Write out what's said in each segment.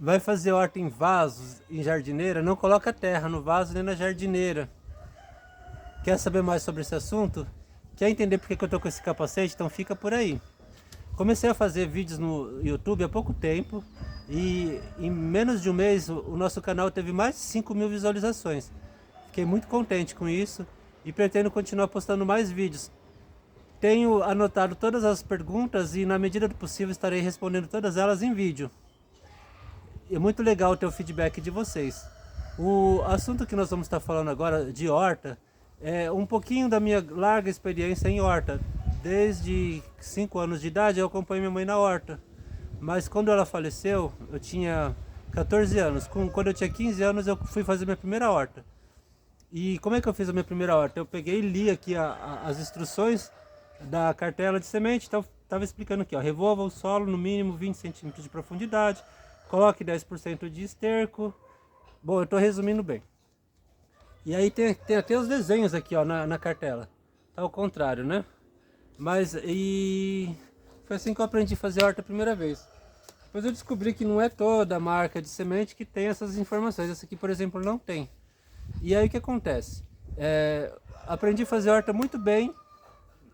Vai fazer horta em vasos, em jardineira, não coloca terra no vaso nem na jardineira. Quer saber mais sobre esse assunto? Quer entender por que eu tô com esse capacete? Então fica por aí. Comecei a fazer vídeos no YouTube há pouco tempo e em menos de um mês o nosso canal teve mais de 5.000 visualizações. Fiquei muito contente com isso e pretendo continuar postando mais vídeos. Tenho anotado todas as perguntas e na medida do possível estarei respondendo todas elas em vídeo. É muito legal ter o feedback de vocês. O assunto que nós vamos estar falando agora de horta é um pouquinho da minha larga experiência em horta. Desde 5 anos de idade eu acompanho minha mãe na horta. Mas quando ela faleceu, eu tinha 14 anos. Quando eu tinha 15 anos eu fui fazer minha primeira horta. E como é que eu fiz a minha primeira horta? Eu peguei e li aqui as instruções da cartela de semente. Então estava explicando aqui, ó, revolva o solo no mínimo 20 centímetros de profundidade, coloque 10% de esterco. Bom, eu estou resumindo bem. E aí tem até os desenhos aqui, ó, na cartela. Tá ao contrário, né? Mas e foi assim que eu aprendi a fazer horta a primeira vez. Depois eu descobri que não é toda marca de semente que tem essas informações. Essa aqui, por exemplo, não tem. E aí o que acontece? Aprendi a fazer horta muito bem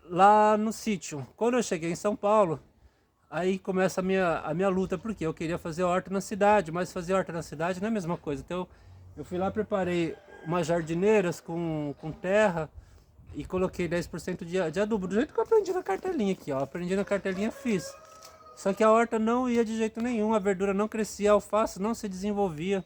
lá no sítio. Quando eu cheguei em São Paulo, aí começa a minha luta, porque eu queria fazer horta na cidade, mas fazer horta na cidade não é a mesma coisa. Então eu fui lá, preparei umas jardineiras com terra e coloquei 10% de adubo, do jeito que eu aprendi na cartelinha aqui, ó. Aprendi na cartelinha, fiz. Só que a horta não ia de jeito nenhum, a verdura não crescia, a alface não se desenvolvia.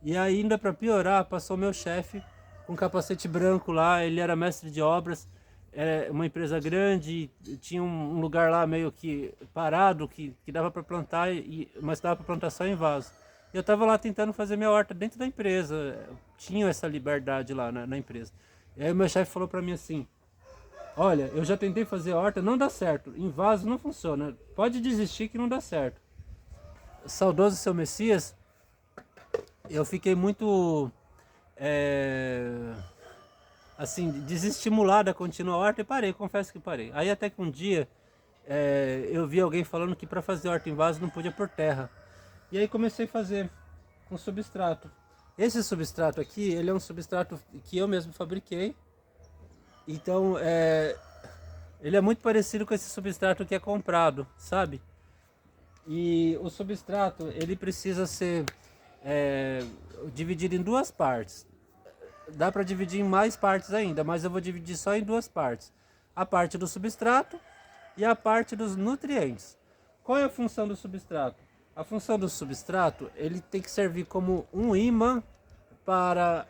E ainda para piorar, passou meu chefe com um capacete branco lá, ele era mestre de obras, é uma empresa grande, tinha um lugar lá meio que parado, que dava para plantar, mas dava para plantar só em vaso. Eu estava lá tentando fazer minha horta dentro da empresa, tinha essa liberdade lá na empresa. E aí o meu chefe falou para mim assim, olha, eu já tentei fazer horta, não dá certo, em vaso não funciona, pode desistir que não dá certo. Saudoso seu Messias, eu fiquei muito assim, desestimulado a continuar a horta e parei, confesso que parei. Aí até que um dia eu vi alguém falando que para fazer horta em vaso não podia pôr terra. E aí comecei a fazer com substrato. Esse substrato aqui, ele é um substrato que eu mesmo fabriquei. Então, ele é muito parecido com esse substrato que é comprado, sabe? E o substrato, ele precisa ser dividido em duas partes. Dá para dividir em mais partes ainda, mas eu vou dividir só em duas partes. A parte do substrato e a parte dos nutrientes. Qual é a função do substrato? A função do substrato, ele tem que servir como um imã para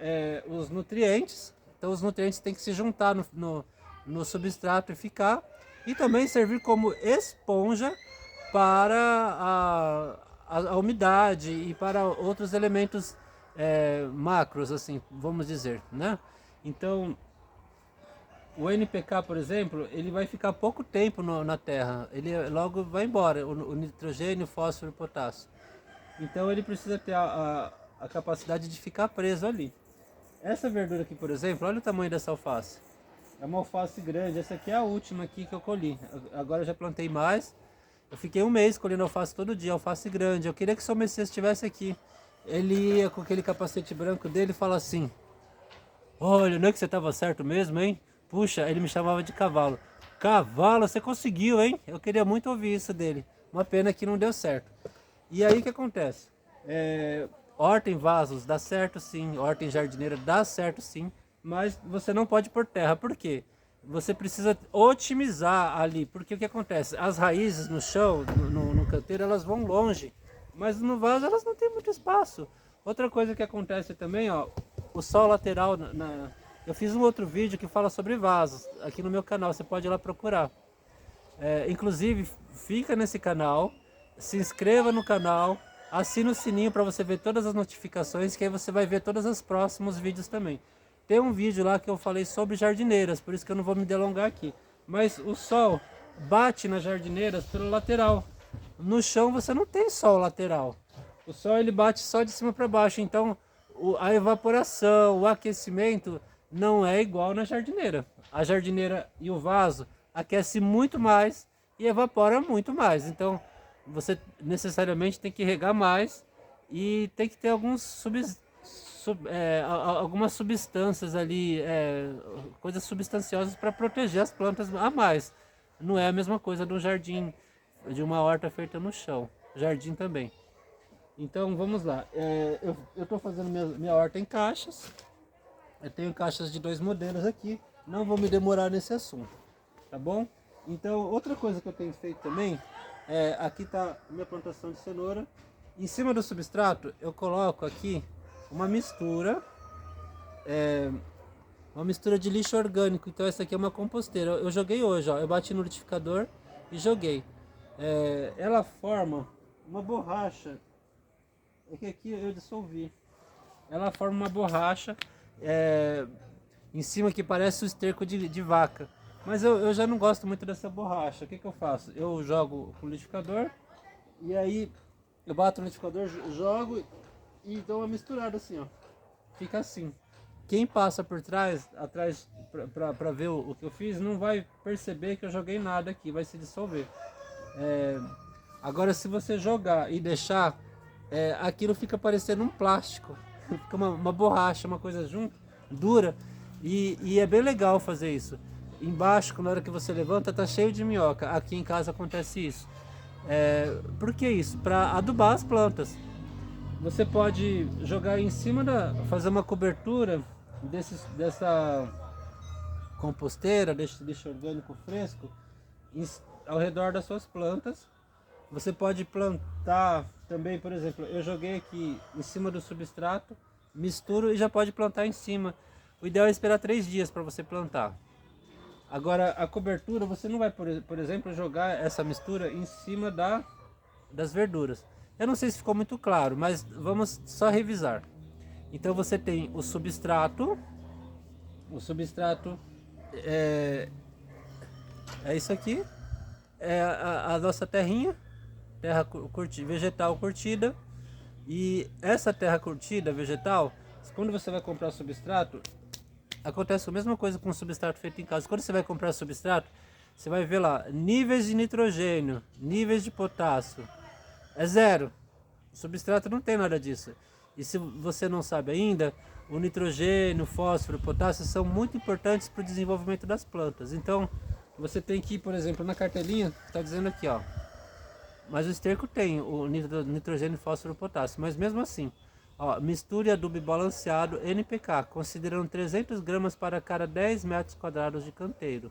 os nutrientes. Então os nutrientes têm que se juntar no substrato e ficar. E também servir como esponja para a umidade e para outros elementos macros, assim, vamos dizer, né? Então, o NPK, por exemplo, ele vai ficar pouco tempo na terra, ele logo vai embora, o nitrogênio, fósforo e potássio. Então ele precisa ter a capacidade de ficar preso ali. Essa verdura aqui, por exemplo, olha o tamanho dessa alface. É uma alface grande, essa aqui é a última aqui que eu colhi. Agora eu já plantei mais. Eu fiquei um mês colhendo alface todo dia, alface grande. Eu queria que o seu Messias estivesse aqui. Ele ia com aquele capacete branco dele e fala assim, olha, não é que você estava certo mesmo, hein? Puxa, ele me chamava de cavalo. Cavalo, você conseguiu, hein? Eu queria muito ouvir isso dele. Uma pena que não deu certo. E aí o que acontece? Horta em vasos dá certo sim, horta em jardineira dá certo sim, mas você não pode pôr terra. Por quê? Você precisa otimizar ali, porque o que acontece? As raízes no chão, no canteiro, elas vão longe, mas no vaso elas não têm muito espaço. Outra coisa que acontece também, ó, o sol lateral, eu fiz um outro vídeo que fala sobre vasos, aqui no meu canal, você pode ir lá procurar. Inclusive, fica nesse canal, se inscreva no canal, assina o sininho para você ver todas as notificações, que aí você vai ver todos os próximos vídeos também. Tem um vídeo lá que eu falei sobre jardineiras, por isso que eu não vou me delongar aqui. Mas o sol bate nas jardineiras pelo lateral. No chão você não tem sol lateral. O sol ele bate só de cima para baixo, então a evaporação, o aquecimento não é igual na jardineira. A jardineira e o vaso aquece muito mais e evapora muito mais. Então você necessariamente tem que regar mais e tem que ter algumas substâncias ali, coisas substanciosas para proteger as plantas a mais. Não é a mesma coisa de um jardim, de uma horta feita no chão. Jardim também. Então vamos lá. Eu estou fazendo minha horta em caixas. Eu tenho caixas de 2 modelos aqui. Não vou me demorar nesse assunto, tá bom? Então outra coisa que eu tenho feito também, aqui está minha plantação de cenoura. Em cima do substrato eu coloco aqui uma mistura, de lixo orgânico. Então essa aqui é uma composteira. Eu joguei hoje, ó. Eu bati no liquidificador e joguei. Ela forma uma borracha. É que aqui eu dissolvi. Ela forma uma borracha em cima que parece o esterco de vaca. Mas eu já não gosto muito dessa borracha. O que eu faço? Eu jogo com o liquidificador e aí eu bato no liquidificador, jogo e dou uma misturada assim, ó. Fica assim. Quem passa por atrás para ver o que eu fiz, não vai perceber que eu joguei nada aqui, vai se dissolver. Agora se você jogar e deixar, aquilo fica parecendo um plástico. Fica uma borracha, uma coisa junto, dura. E é bem legal fazer isso. Embaixo, na hora que você levanta, tá cheio de minhoca. Aqui em casa acontece isso. Por que isso? Para adubar as plantas. Você pode jogar em cima fazer uma cobertura dessa composteira, desse lixo orgânico fresco, ao redor das suas plantas. Você pode plantar também, por exemplo, eu joguei aqui em cima do substrato, misturo e já pode plantar em cima. O ideal é esperar 3 dias para você plantar. Agora a cobertura, você não vai, por exemplo, jogar essa mistura em cima das verduras. Eu não sei se ficou muito claro, mas vamos só revisar. Então você tem o substrato é isso aqui, é a nossa terrinha, vegetal curtida. E essa terra curtida, vegetal, quando você vai comprar substrato, acontece a mesma coisa com o substrato feito em casa. Quando você vai comprar substrato, você vai ver lá, níveis de nitrogênio, níveis de potássio, é 0. O substrato não tem nada disso. E se você não sabe ainda, o nitrogênio, o fósforo, o potássio são muito importantes para o desenvolvimento das plantas. Então, você tem que ir, por exemplo, na cartelinha, está dizendo aqui, ó. Mas o esterco tem o nitrogênio, fósforo e potássio. Mas mesmo assim, ó, misture adubo balanceado NPK, considerando 300 gramas para cada 10 metros quadrados de canteiro.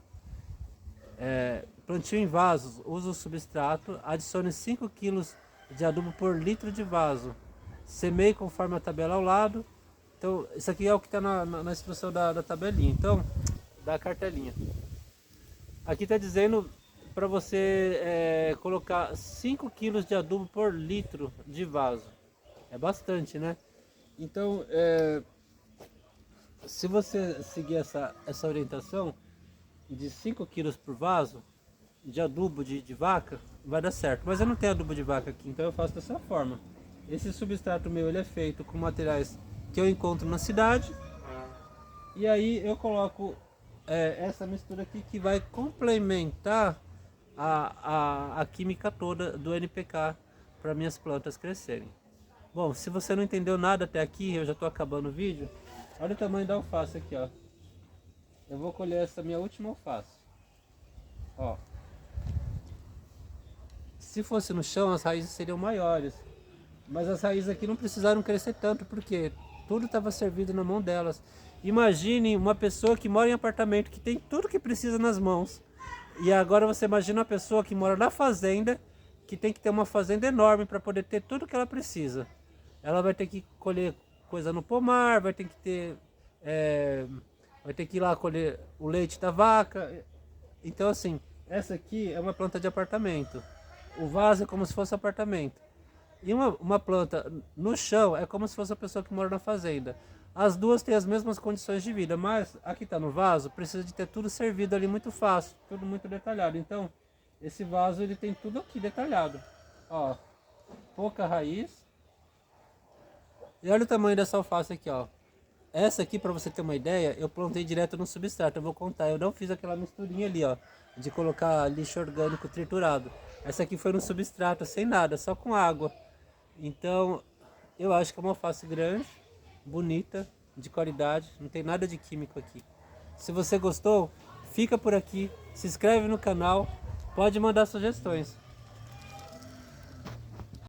Plantio em vasos, usa o substrato, adicione 5 kg de adubo por litro de vaso. Semeie conforme a tabela ao lado. Então, isso aqui é o que está na instrução da tabelinha, então, da cartelinha. Aqui está dizendo para você colocar 5 kg de adubo por litro de vaso. É bastante, né? Então, se você seguir essa orientação de 5 kg por vaso de adubo de vaca, vai dar certo. Mas eu não tenho adubo de vaca aqui, então eu faço dessa forma. Esse substrato meu, ele é feito com materiais que eu encontro na cidade. E aí eu coloco essa mistura aqui que vai complementar a química toda do NPK para minhas plantas crescerem. Bom, se você não entendeu nada até aqui, eu já estou acabando o vídeo. Olha o tamanho da alface aqui, ó. Eu vou colher essa minha última alface. Ó. Se fosse no chão, as raízes seriam maiores. Mas as raízes aqui não precisaram crescer tanto, porque tudo estava servido na mão delas. Imagine uma pessoa que mora em apartamento, que tem tudo que precisa nas mãos. E agora você imagina uma pessoa que mora na fazenda, que tem que ter uma fazenda enorme para poder ter tudo que ela precisa. Ela vai ter que colher coisa no pomar, vai ter que ir lá colher o leite da vaca. Então assim, essa aqui é uma planta de apartamento. O vaso é como se fosse apartamento. E uma planta no chão é como se fosse a pessoa que mora na fazenda. As duas têm as mesmas condições de vida, mas aqui está no vaso, precisa de ter tudo servido ali muito fácil, tudo muito detalhado. Então, esse vaso ele tem tudo aqui detalhado. Ó, pouca raiz. E olha o tamanho dessa alface aqui, ó. Essa aqui, para você ter uma ideia, eu plantei direto no substrato. Eu vou contar, eu não fiz aquela misturinha ali, ó, de colocar lixo orgânico triturado. Essa aqui foi no substrato, sem nada, só com água. Então, Eu acho que é uma alface grande, bonita, de qualidade, não tem nada de químico aqui. Se você gostou, fica por aqui, se inscreve no canal, pode mandar sugestões.